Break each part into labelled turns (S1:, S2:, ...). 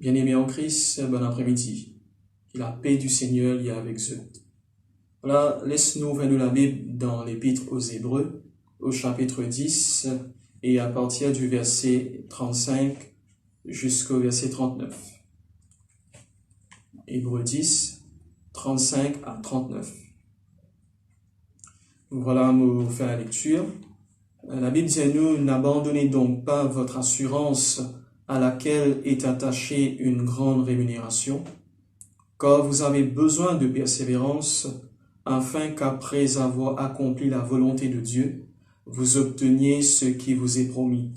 S1: Bien-aimés en Christ, bon après-midi. Que la paix du Seigneur y est avec eux. Voilà, laisse-nous ouvrir la Bible dans l'Épître aux Hébreux, au chapitre 10, et à partir du verset 35 jusqu'au verset 39. Hébreux 10, 35 à 39. Voilà, nous faisons la lecture. La Bible dit à nous, n'abandonnez donc pas votre assurance à laquelle est attachée une grande rémunération, car vous avez besoin de persévérance, afin qu'après avoir accompli la volonté de Dieu, vous obteniez ce qui vous est promis.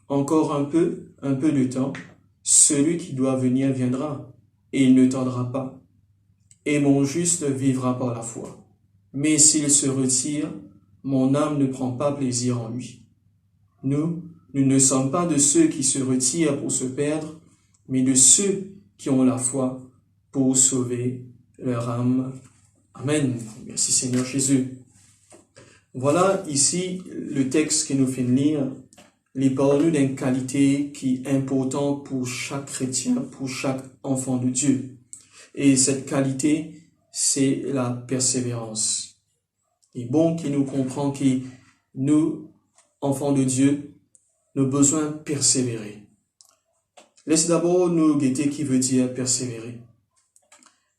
S1: Encore un peu de temps, celui qui doit venir viendra, et il ne tardera pas. Et mon juste vivra par la foi. Mais s'il se retire, mon âme ne prend pas plaisir en lui. Nous ne sommes pas de ceux qui se retirent pour se perdre, mais de ceux qui ont la foi pour sauver leur âme. Amen. Merci Seigneur Jésus. Voilà ici le texte que nous fait lire. Il parle d'une qualité qui est importante pour chaque chrétien, pour chaque enfant de Dieu. Et cette qualité, c'est la persévérance. Il est bon qu'il nous comprenne que nous, enfants de Dieu, nous avons besoin de persévérer. Laisse d'abord nous guetter qui veut dire persévérer.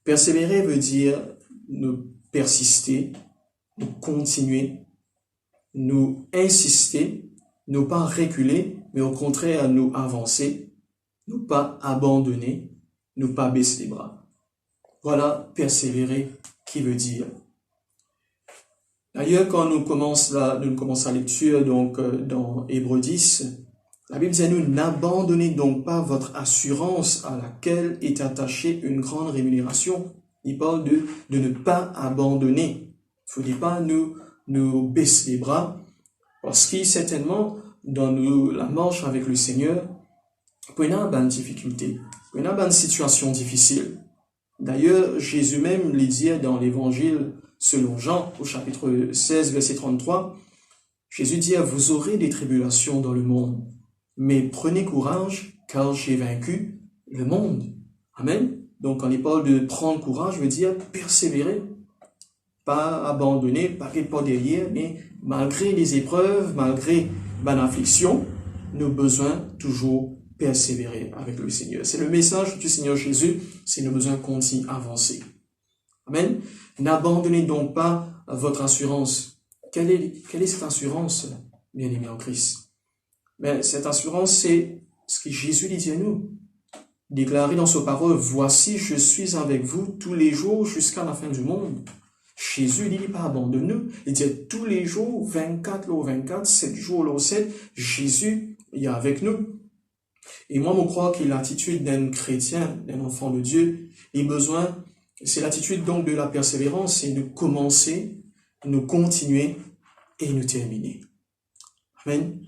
S1: Persévérer veut dire nous persister, nous continuer, nous insister, ne pas reculer, mais au contraire nous avancer, ne pas abandonner, ne pas baisser les bras. Voilà persévérer qui veut dire. D'ailleurs, quand nous commençons la lecture dans Hébreux 10, la Bible dit à nous, n'abandonnez donc pas votre assurance à laquelle est attachée une grande rémunération. Il parle de ne pas abandonner. Il ne faut pas nous baisser les bras, parce que certainement, dans la marche avec le Seigneur, il y a une difficulté, il y a une situation difficile. D'ailleurs, Jésus même le dit dans l'Évangile selon Jean, au chapitre 16, verset 33, Jésus dit, vous aurez des tribulations dans le monde, mais prenez courage, car j'ai vaincu le monde. Amen. Donc, quand il parle de prendre courage, veut dire persévérer, pas abandonner, pas derrière, mais malgré les épreuves, malgré l'affliction, nous avons besoin toujours persévérer avec le Seigneur. C'est le message du Seigneur Jésus, c'est nous besoin de continuer à avancer. Amen. N'abandonnez donc pas votre assurance. Quelle est cette assurance, bien-aimés en Christ? Mais cette assurance, c'est ce que Jésus dit à nous. Déclaré dans sa parole, voici, je suis avec vous tous les jours jusqu'à la fin du monde. Jésus, il dit pas abandonne-nous. Il dit tous les jours, 24 jours 24, 7 jours 7, Jésus, il est avec nous. Et moi, je crois que l'attitude d'un chrétien, d'un enfant de Dieu, c'est l'attitude donc de la persévérance, c'est de commencer, nous continuer et nous terminer. Amen.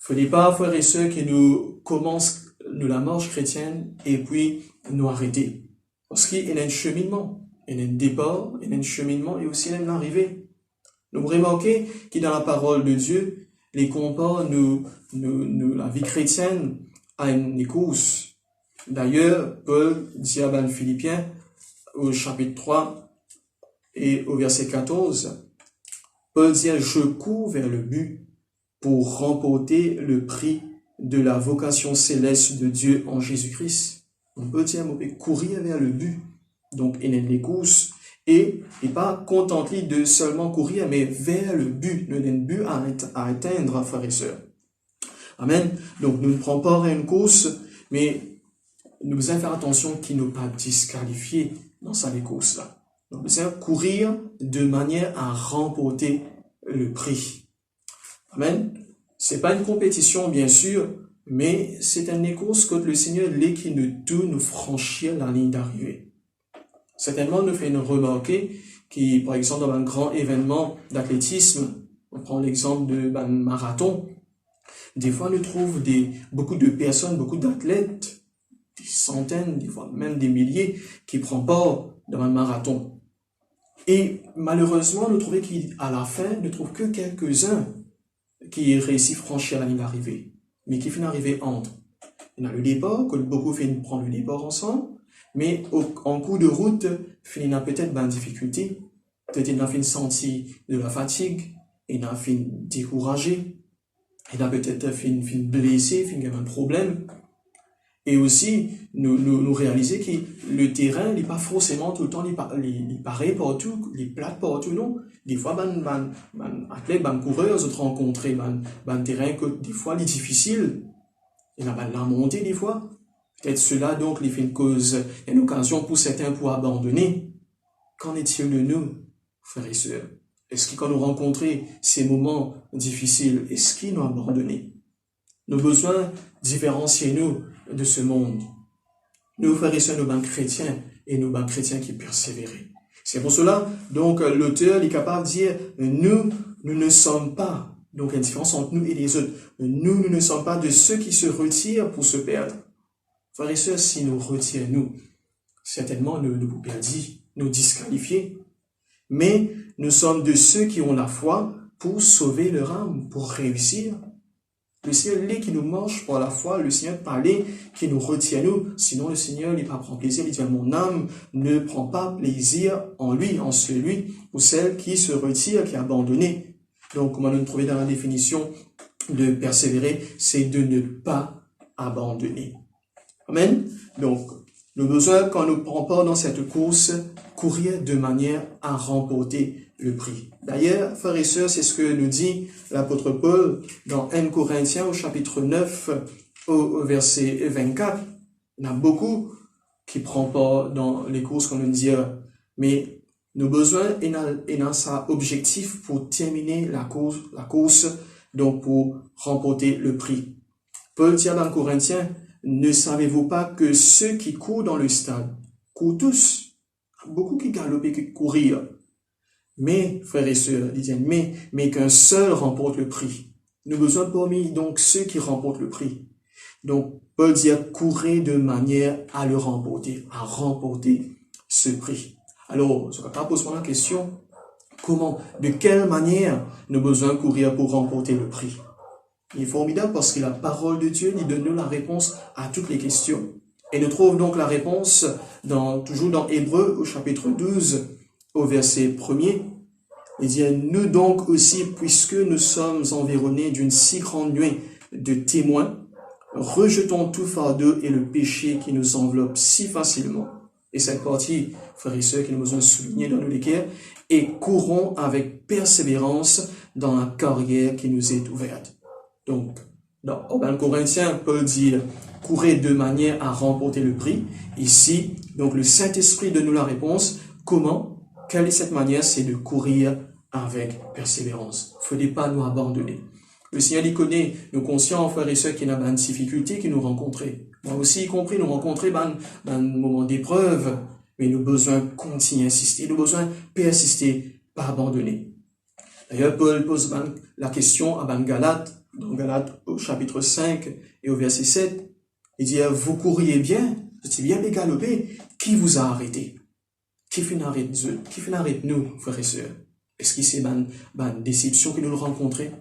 S1: Il ne faut pas, frères et sœurs, que nous commençons la marche chrétienne et puis nous arrêter. Parce qu'il y a un cheminement, il y a un départ, il y a un cheminement et aussi il y a une arrivée. Nous remarquons que dans la parole de Dieu, les compare la vie chrétienne à une course. D'ailleurs, Paul dit à Philippiens, au chapitre 3 et au verset 14, Paul dit, je cours vers le but pour remporter le prix de la vocation céleste de Dieu en Jésus-Christ. On peut dire, on peut courir vers le but. Donc, il y a des courses et pas contenter de seulement courir, mais vers le but. Nous avons un but à atteindre, frères et sœurs. Amen. Donc, nous ne prenons pas une course, mais nous devons faire attention qu'il ne pas disqualifier dans cette course-là. Donc, nous devons courir de manière à remporter le prix. Amen. C'est pas une compétition, bien sûr, mais c'est une course que le Seigneur l'est qui nous franchir la ligne d'arrivée. Certainement, nous fait remarquer que, par exemple, dans un grand événement d'athlétisme, on prend l'exemple de marathon, des fois, nous trouvons beaucoup de personnes, beaucoup d'athlètes, des centaines, des fois même des milliers, qui prennent part dans un marathon. Et malheureusement, nous trouvons qu'à la fin, nous ne trouvons que quelques-uns qui réussissent à franchir la ligne d'arrivée, mais qui finissent d'arriver entre. Il y a le départ, que beaucoup finissent prendre le départ ensemble, mais en cours de route, il y a peut-être une difficulté. Peut-être il y a une senti de la fatigue, il y a une découragé, il y a peut-être une blessé, il y a un problème. Et aussi, nous réaliser que le terrain n'est pas forcément tout le temps il pareil partout, il plat partout, non. Des fois, athlètes, coureurs, autres rencontrés, terrain que des fois, il est difficile. Il y a la montée des fois. Peut-être cela, donc, les fait une cause, il y a une occasion pour certains pour abandonner. Qu'en est-il de nous, frères et sœurs? Est-ce que quand nous rencontrons ces moments difficiles, est-ce qu'ils nous ont abandonné? Nos besoins différencient nous de ce monde. Nous, frères et sœurs, nos bancs chrétiens et nos bancs chrétiens qui persévèrent. C'est pour cela, donc, l'auteur est capable de dire, nous ne sommes pas, donc, la différence entre nous et les autres, nous ne sommes pas de ceux qui se retirent pour se perdre. Frères et sœurs, si nous retirons, nous, certainement, nous vous perdons, nous disqualifier. Mais nous sommes de ceux qui ont la foi pour sauver leur âme, pour réussir. Le Seigneur l'est qui nous mange par la foi, le Seigneur parlait qui nous retient nous. Sinon, le Seigneur n'est pas prend plaisir. Il dit, mon âme ne prend pas plaisir en lui, en celui ou celle qui se retire, qui est abandonnée. Donc, comment nous trouver dans la définition de persévérer, c'est de ne pas abandonner. Amen. Donc, le besoin, quand nous prenons part dans cette course, courir de manière à remporter le prix. D'ailleurs, frères et sœurs, c'est ce que nous dit l'apôtre Paul dans 1 Corinthiens au chapitre 9, au verset 24. Il y en a beaucoup qui ne prennent pas dans les courses qu'on nous dit, mais nos besoins et ça objectif pour terminer la course, donc pour remporter le prix. Paul dit dans Corinthiens, ne savez-vous pas que ceux qui courent dans le stade courent tous? Beaucoup qui galopent et qui courent. Mais, frères et sœurs, il dit, mais qu'un seul remporte le prix. Nous avons besoin parmi donc ceux qui remportent le prix. Donc, Paul dit, courez de manière à le remporter, à remporter ce prix. Alors, je vais poser la question, comment, de quelle manière nous avons besoin de courir pour remporter le prix? Il est formidable parce que la parole de Dieu nous donne la réponse à toutes les questions. Et nous trouvons donc la réponse toujours dans Hébreux au chapitre 12, au verset 1er. Il dit, nous donc aussi, puisque nous sommes environnés d'une si grande nuée de témoins, rejetons tout fardeau et le péché qui nous enveloppe si facilement. Et cette partie, frères et sœurs, qui nous ont souligné dans le l'équerre, et courons avec persévérance dans la carrière qui nous est ouverte. Donc, dans 1 Corinthiens, Paul dit, courez de manière à remporter le prix. Ici, donc le Saint-Esprit donne nous la réponse. Comment? Quelle est cette manière? C'est de courir avec persévérance. Il ne faut pas nous abandonner. Le Seigneur y connaît, nous conscients, frères et sœurs, qu'il y a des difficultés qui nous rencontrent. Moi aussi, y compris, nous rencontrer dans un moment d'épreuve, mais nous avons besoin de continuer à insister, nous avons besoin de persister, pas abandonner. D'ailleurs, Paul pose la question à Galates, dans Galates au chapitre 5 et au verset 7, il dit, vous courriez bien, vous étiez bien galopé, qui vous a arrêté? Qui fait arrêter nous, frères et sœurs? Est-ce que c'est une déception que nous rencontrons,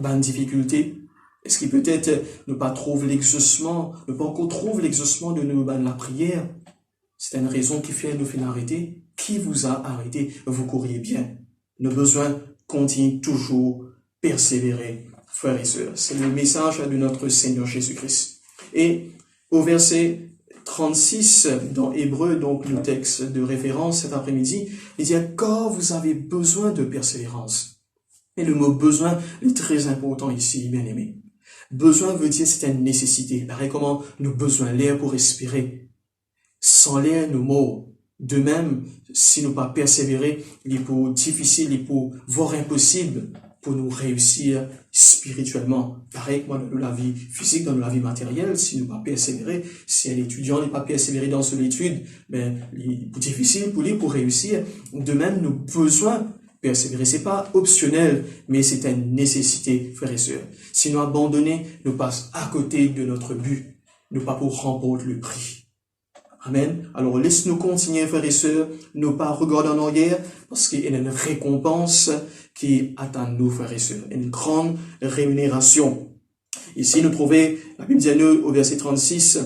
S1: une difficulté? Est-ce qu'il peut-être ne pas trouve l'exaucement, ne pas encore trouve l'exaucement de la prière? C'est une raison qui fait nous faire arrêter. Qui vous a arrêté? Vous courriez bien. Nos besoins continuent toujours persévérer, frères et sœurs. C'est le message de notre Seigneur Jésus-Christ. Et au verset 36 dans Hébreux, donc le texte de référence cet après-midi, il dit « Quand vous avez besoin de persévérance ». Et le mot « besoin » est très important ici, bien aimé. Besoin veut dire c'est une nécessité. Pareil comment nous avons besoin de l'air pour respirer. Sans l'air, nous mourons. De même, si nous pas persévérer, il est pour difficile, il est pour voire impossible pour nous réussir spirituellement. Pareil que dans la vie physique, dans la vie matérielle, si nous pas persévérer, si un étudiant n'est pas persévéré dans son étude, ben, il est difficile pour lui pour réussir. De même, nous avons besoin de persévérer. C'est pas optionnel, mais c'est une nécessité, frères et sœurs. Si nous abandonnons, nous passons à côté de notre but, nous pas pour remporter le prix. Amen. Alors, laisse-nous continuer, frères et sœurs, ne pas regarder en arrière, parce qu'il y a une récompense qui attend nous, frères et sœurs, une grande rémunération. Ici, nous trouvons, la Bible dit à nous, au verset 36,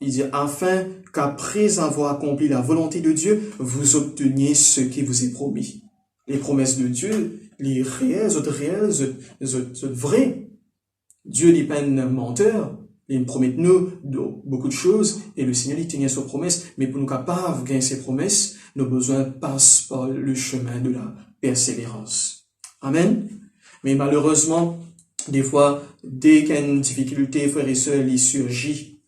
S1: il dit, afin qu'après avoir accompli la volonté de Dieu, vous obteniez ce qui vous est promis. Les promesses de Dieu, les réelles, les vraies. Dieu n'est pas un menteur. Il promet nous beaucoup de choses et le Seigneur il tient ses promesses. Mais pour nous capables de gagner ses promesses, nos besoins passent par le chemin de la persévérance. Amen. Mais malheureusement, des fois, dès qu'il y a une difficulté, frères et sœurs, il surgit.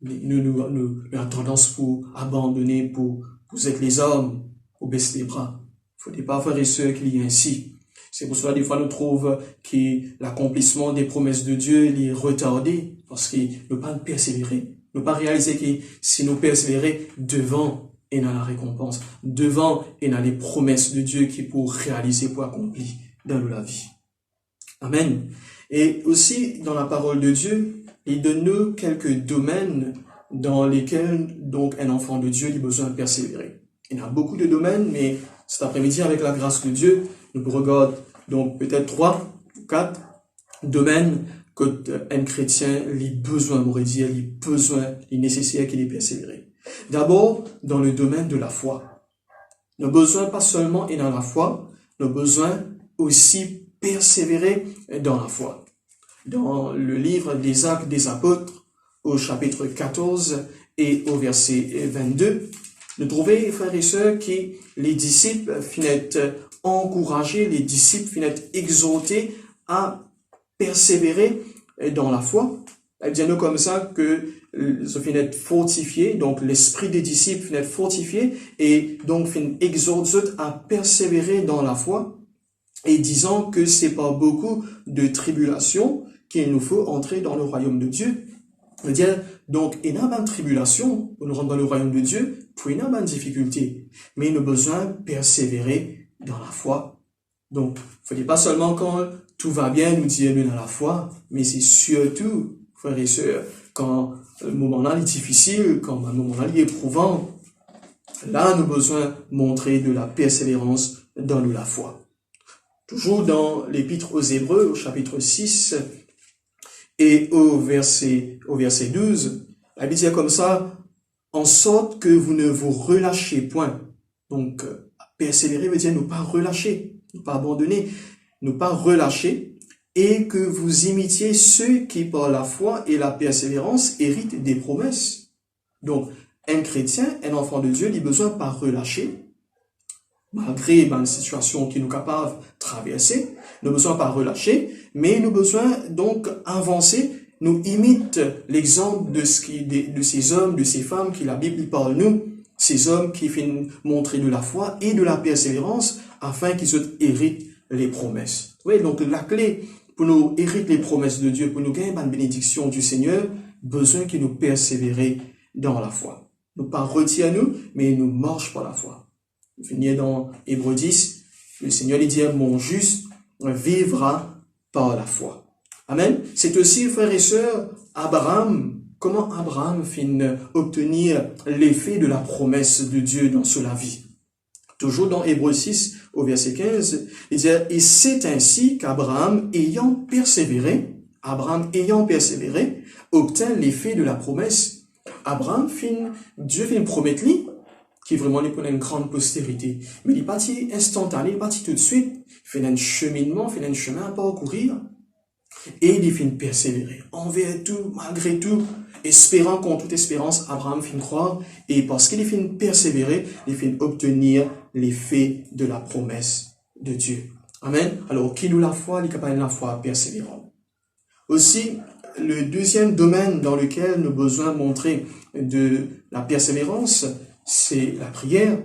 S1: Nous avons tendance pour abandonner, pour être les hommes, pour baisser les bras. Il ne faut pas, frères et sœurs, qu'il y ait ainsi. C'est pour cela, des fois, nous trouvons que l'accomplissement des promesses de Dieu est retardé, parce qu'il ne pas persévérer. Ne pas réaliser que si nous persévérons, devant, il y a la récompense. Devant, il y a les promesses de Dieu qui pour réaliser, pour accomplir dans la vie. Amen. Et aussi, dans la parole de Dieu, il donne nous quelques domaines dans lesquels, donc, un enfant de Dieu a besoin de persévérer. Il y a beaucoup de domaines, mais cet après-midi, avec la grâce de Dieu, nous regardons donc peut-être 3 ou 4 domaines qu'un chrétien a besoin, on pourrait dire, il est nécessaire qu'il ait persévéré. D'abord, dans le domaine de la foi. Nos besoins, pas seulement et dans la foi, nos besoins aussi persévérer dans la foi. Dans le livre des Actes des Apôtres, au chapitre 14 et au verset 22, nous trouvons, frères et sœurs, que les disciples finissent encouragés, les disciples finissent exhortés à persévérer dans la foi. Elle dit nous comme ça que se finissent fortifiés, donc l'esprit des disciples finissent fortifié et donc finissent exhortés à persévérer dans la foi et disant que c'est par beaucoup de tribulations qu'il nous faut entrer dans le royaume de Dieu. C'est-à-dire, donc, il y a une tribulation pour nous rendre dans le royaume de Dieu, pour il y a une difficulté. Mais il a besoin de persévérer dans la foi. Donc, il ne faut pas seulement quand tout va bien nous dire nous dans la foi, mais c'est surtout, frères et sœurs, quand le moment-là est difficile, quand le moment-là est éprouvant, là, nous avons besoin de montrer de la persévérance dans la foi. Toujours dans l'épître aux Hébreux, au chapitre 6, et au verset 12, la Bible dit comme ça, en sorte que vous ne vous relâchez point. Donc, persévérer veut dire ne pas relâcher, ne pas abandonner, ne pas relâcher, et que vous imitiez ceux qui, par la foi et la persévérance, héritent des promesses. Donc, un chrétien, un enfant de Dieu, il a besoin de pas relâcher, malgré une situation qui nous est capable de traverser, nous avons besoin de pas relâcher, mais nous avons besoin donc avancer, nous imite l'exemple de ces hommes, de ces femmes qui la Bible parle nous, ces hommes qui font montrer de la foi et de la persévérance afin qu'ils héritent les promesses. Oui, donc la clé pour nous hériter les promesses de Dieu, pour nous gagner une bénédiction du Seigneur, besoin que nous persévérer dans la foi. Nous pas retirer nous, mais nous marche par la foi. Nous finissons dans Hébreux 10, le Seigneur lui dit, mon juste vivra par la foi. Amen. C'est aussi, frères et sœurs, Abraham, comment Abraham finit obtenir l'effet de la promesse de Dieu dans sa vie. Toujours dans Hébreux 6, au verset 15, il dit, et c'est ainsi qu'Abraham, ayant persévéré, obtint l'effet de la promesse. Abraham, Dieu fait une promesse lui, qui vraiment lui connaît une grande postérité. Mais il est parti instantané, il est parti tout de suite, il fait un cheminement, il fait un chemin à parcourir, et il finit persévérer. Envers tout, malgré tout, espérant contre toute espérance, Abraham finit croire, et parce qu'il finit persévérer, il finit obtenir l'effet de la promesse de Dieu. Amen. Alors, qui nous la foi, il est capable de la foi persévérante. Aussi, le deuxième domaine dans lequel nous avons besoin de montrer de la persévérance, c'est la prière.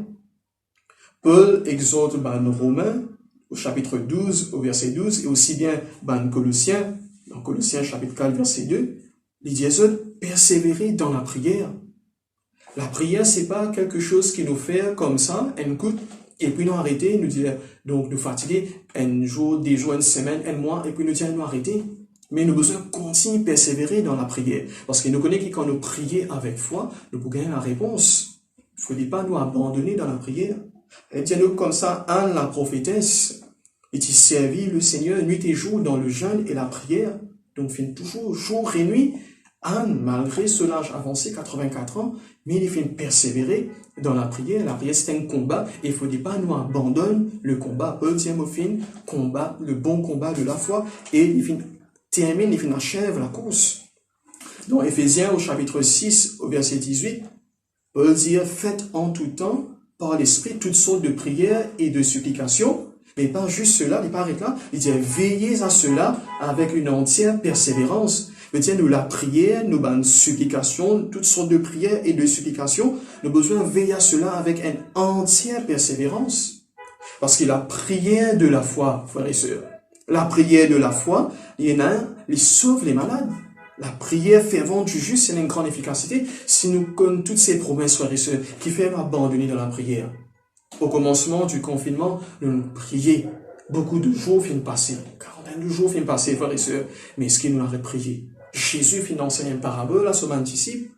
S1: Paul exhorte nos Romains au chapitre 12, au verset 12, et aussi bien Colossiens, dans Colossiens chapitre 4, verset 2, il dit persévérer dans la prière. La prière, c'est pas quelque chose qui nous fait comme ça, un coup, et puis nous arrêter, nous dire, donc nous fatiguer, un jour, des jours, une semaine, un mois, et puis nous dire, nous arrêter. Mais nous avons besoin de continuer à persévérer dans la prière. Parce qu'il nous connaît que quand nous prions avec foi, nous pouvons gagner la réponse. Il ne faut pas nous abandonner dans la prière. Et dit nous comme ça, Anne la prophétesse, et il servit le Seigneur nuit et jour dans le jeûne et la prière. Donc, fin toujours, jour et nuit, Anne, malgré son âge avancé, 84 ans, mais il fait persévérer dans la prière. La prière, c'est un combat. Et il ne faut pas nous abandonner le combat. Paul dit au fin, combat, le bon combat de la foi. Et il termine, il achève la course. Dans Éphésiens, au chapitre 6, au verset 18, Paul dit, faites en tout temps, par l'Esprit, toutes sortes de prières et de supplications. Mais pas juste cela, il paraît là. Il dit, veillez à cela avec une entière persévérance. Il dit, nous, la prière, nous, une supplication, toutes sortes de prières et de supplications, nous avons besoin de veiller à cela avec une entière persévérance. Parce que la prière de la foi, frères et sœurs, la prière de la foi, il y en a un, il sauve les malades. La prière fervente du juste, c'est une grande efficacité. Si nous connaissons toutes ces promesses, frères et sœurs, qui fait abandonner dans la prière. Au commencement du confinement, nous prions. Beaucoup de jours viennent passer. 40 de jours viennent passer, frères et sœurs. Mais est-ce qu'il nous a prié? Jésus finit d'enseigner une parabole à son disciple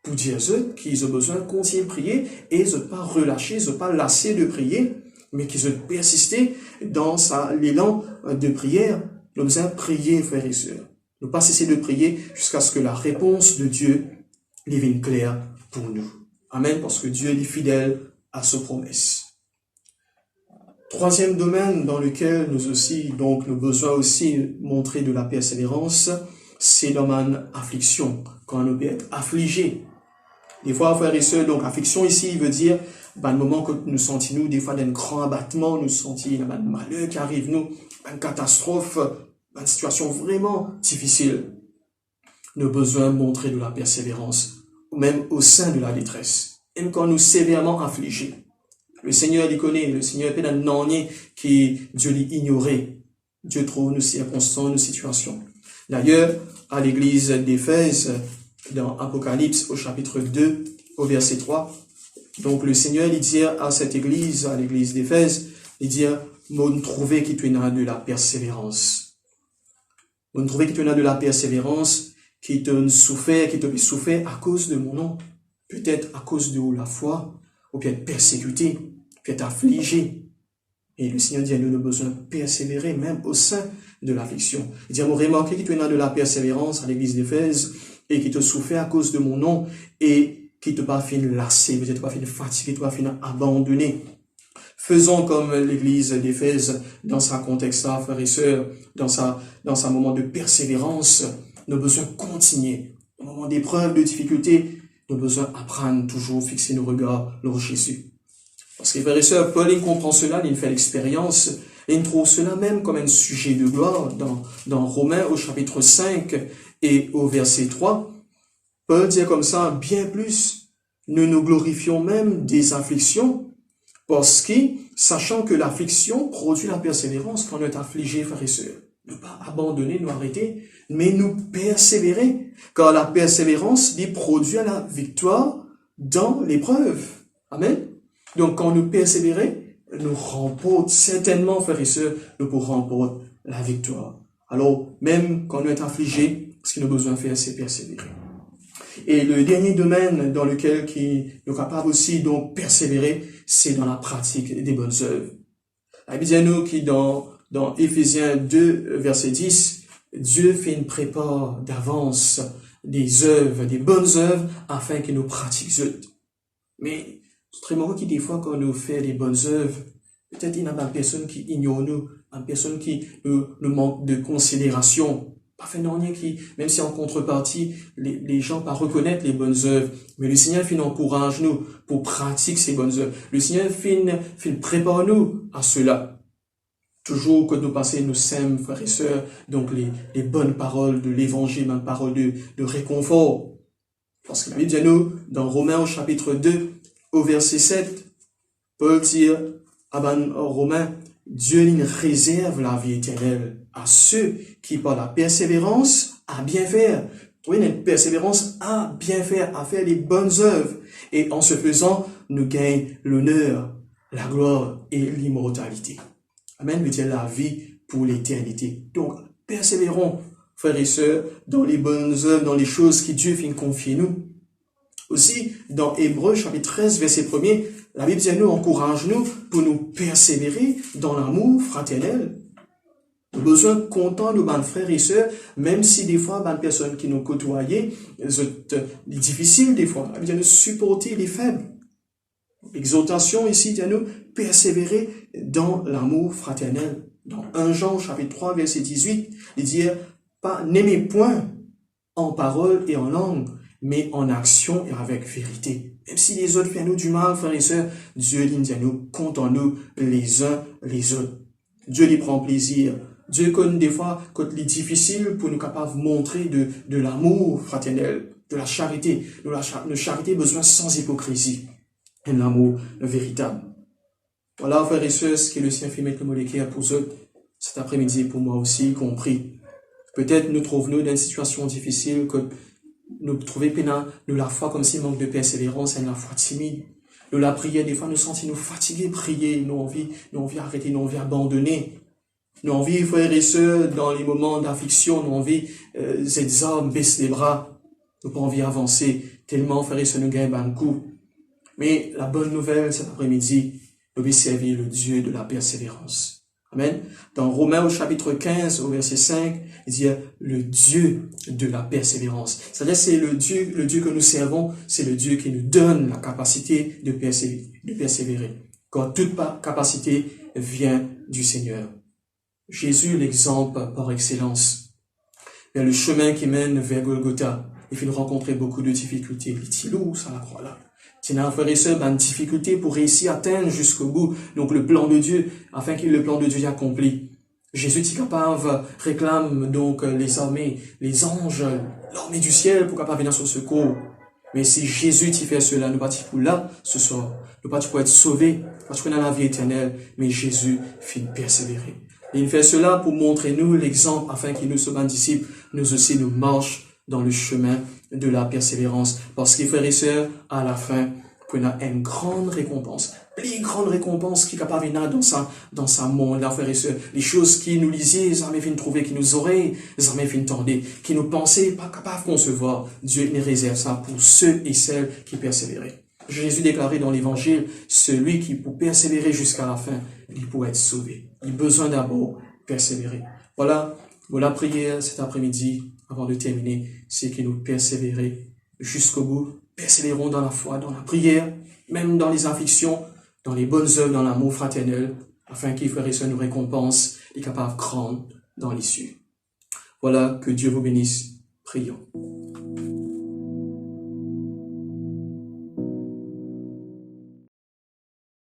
S1: pour dire eux qu'ils ont besoin de continuer de prier et ils n'ont pas relâché, ils n'ont pas lassé de prier, mais qu'ils ont persisté dans l'élan de prière. Nous besoin de prier, frères et sœurs. Ne pas cesser de prier jusqu'à ce que la réponse de Dieu devienne claire pour nous. Amen, parce que Dieu est fidèle à ses promesses. Troisième domaine dans lequel nous avons besoin aussi de montrer de la persévérance, c'est dans l'affliction, quand nous peut être affligés. Des fois, frères et sœurs, donc affliction ici, il veut dire, le moment que nous sentons, nous, des fois, d'un grand abattement, nous sentons un malheur qui arrive, nous, une catastrophe, une situation vraiment difficile. Nous avons besoin de montrer de la persévérance, même au sein de la détresse, même quand nous sévèrement affligés. Le Seigneur les connaît, le Seigneur est un nanier qui Dieu l'a ignoré. Dieu trouve nos circonstances, nos situations. D'ailleurs, à l'église d'Éphèse, dans Apocalypse au chapitre 2, au verset 3, donc le Seigneur il dit à cette église, à l'église d'Éphèse, il dit, vous trouvez qu'il y a de la persévérance. Vous trouvez qu'il y a de la persévérance, qui te souffert à cause de mon nom, peut-être à cause de la foi, ou peut-être persécuté, peut-être affligé. Et le Seigneur dit, nous avons besoin de persévérer, même au sein de l'affliction. Il dit, vous remarquez qu'il y a de la persévérance à l'église d'Éphèse, et qui te souffert à cause de mon nom, et qui te pas fini lassé, peut-être pas fini fatigué, pas fini abandonné. Faisons comme l'église d'Éphèse, dans sa contexte là, frères et sœurs, dans sa moment de persévérance, nous avons besoin de continuer. Au moment d'épreuves, de difficultés, nous avons besoin d'apprendre toujours, fixer nos regards sur Jésus. Parce que, frères et sœurs, Paul, il comprend cela, il fait l'expérience, et il trouve cela même comme un sujet de gloire dans Romains au chapitre 5 et au verset 3. Paul dit comme ça, bien plus, nous nous glorifions même des afflictions, parce que, sachant que l'affliction produit la persévérance quand on est affligé, frères et sœurs. Ne pas abandonner, nous arrêter, mais nous persévérer, car la persévérance dit produit la victoire dans l'épreuve. Amen. Donc, quand nous persévérons, nous remportons certainement, frères et sœurs, nous pourrons remporter la victoire. Alors, même quand nous sommes affligés, ce qu'il nous a besoin de faire, c'est persévérer. Et le dernier domaine dans lequel nous sommes capables aussi de persévérer, c'est dans la pratique des bonnes œuvres. La Bible dit nous qui dans Éphésiens 2, verset 10, Dieu fait une prépare d'avance des œuvres, des bonnes œuvres, afin que nous pratiquions. Mais c'est très marrant que des fois, quand nous faisons des bonnes œuvres, peut-être il y a une personne qui ignore nous, une personne qui nous manque de considération. Pas fait rien qui, même si en contrepartie, les gens pas reconnaître les bonnes œuvres, mais le Seigneur encourage nous pour pratiquer ces bonnes œuvres. Le Seigneur prépare nous à cela. Toujours que nous passons, nous sèmes, frères et sœurs, donc les bonnes paroles de l'évangile, une parole de réconfort. Parce que la Bible dit nous, dans Romains au chapitre 2, au verset 7, Paul dit à Romains, Dieu il réserve la vie éternelle à ceux qui, par la persévérance, à bien faire. Oui, une persévérance à bien faire, à faire les bonnes œuvres. Et en ce faisant, nous gagnons l'honneur, la gloire et l'immortalité. Amen, veut dire la vie pour l'éternité. Donc, persévérons, frères et sœurs, dans les bonnes œuvres, dans les choses que Dieu vient confier nous. Aussi, dans Hébreux, chapitre 13, verset 1er, la Bible dit nous, encourage-nous pour nous persévérer dans l'amour fraternel. Nous besoin content de nos frères et sœurs, même si des fois, les personnes qui nous côtoyaient, c'est difficile des fois. Il y a de supporter les faibles. L'exhortation ici, il y a nous persévérer dans l'amour fraternel. Dans 1 Jean, chapitre 3, verset 18, il dit, pas n'aimez point en parole et en langue, mais en action et avec vérité. Même si les autres font nous du mal, frères et sœurs, Dieu dit à nous, comptons-nous les uns les autres. Dieu lui prend plaisir. Dieu connaît des fois, quand il est difficile pour nous capables de montrer de l'amour fraternel, de la charité. De charité besoin sans hypocrisie. Et l'amour véritable. Voilà, frères et sœurs, ce que le Saint-Philomètre le Molécaire pour eux, cet après-midi, pour moi aussi, compris. Peut-être nous trouvons-nous dans une situation difficile, que nous trouvons pénal, nous la foi comme s'il manque de persévérance, et la foi timide. Nous la prière, des fois nous sentons nous fatigués, prier, nous envie arrêter, nous envie abandonner. Nous envie, frères et sœurs, dans les moments d'affliction, nous envie, ces hommes baissent les bras, nous pas envie avancer, tellement, frères et sœurs, nous gagnons un coup. Mais la bonne nouvelle cet après-midi, nous devons servir le Dieu de la persévérance. Amen. Dans Romains au chapitre 15, au verset 5, il dit le Dieu de la persévérance. C'est-à-dire c'est le Dieu que nous servons, c'est le Dieu qui nous donne la capacité de persévérer. Car toute capacité vient du Seigneur. Jésus, l'exemple par excellence. Mais le chemin qui mène vers Golgotha, il fait rencontrer beaucoup de difficultés. Il dit, où ça la croix là? Tu n'as, frère et sœur, une difficulté pour réussir à atteindre jusqu'au bout. Donc, le plan de Dieu, afin que le plan de Dieu soit accompli. Jésus, est capable, réclame donc les armées, les anges, l'armée du ciel pour capable venir sur ce secours. Mais si Jésus t'y fait cela, nous pas pour là, ce soir. Nous pas pour être sauvés, parce qu'on a la vie éternelle. Mais Jésus fit persévérer. Et il fait cela pour montrer nous l'exemple, afin qu'il nous soit disciples, nous aussi nous marchons dans le chemin de la persévérance. Parce que, frères et sœurs, à la fin, on a une grande récompense. Les grandes récompenses qui sont capables de dans sa monde, là, frères et sœurs. Les choses qui nous lisiez, les armées viennent trouver, qui nous auraient, les armées viennent tendre, qui nous pensaient pas capables de concevoir. Dieu les réserve ça pour ceux et celles qui persévéraient. Jésus déclarait dans l'évangile, celui qui pour persévérer jusqu'à la fin, il pourrait être sauvé. Il a besoin d'abord persévérer. Voilà la prière cet après-midi, avant de terminer, c'est que nous persévérer jusqu'au bout. Persévérons dans la foi, dans la prière, même dans les afflictions, dans les bonnes œuvres, dans l'amour fraternel, afin qu'il, frères et sœurs, nous récompense et capable de prendre dans l'issue. Voilà, que Dieu vous bénisse. Prions.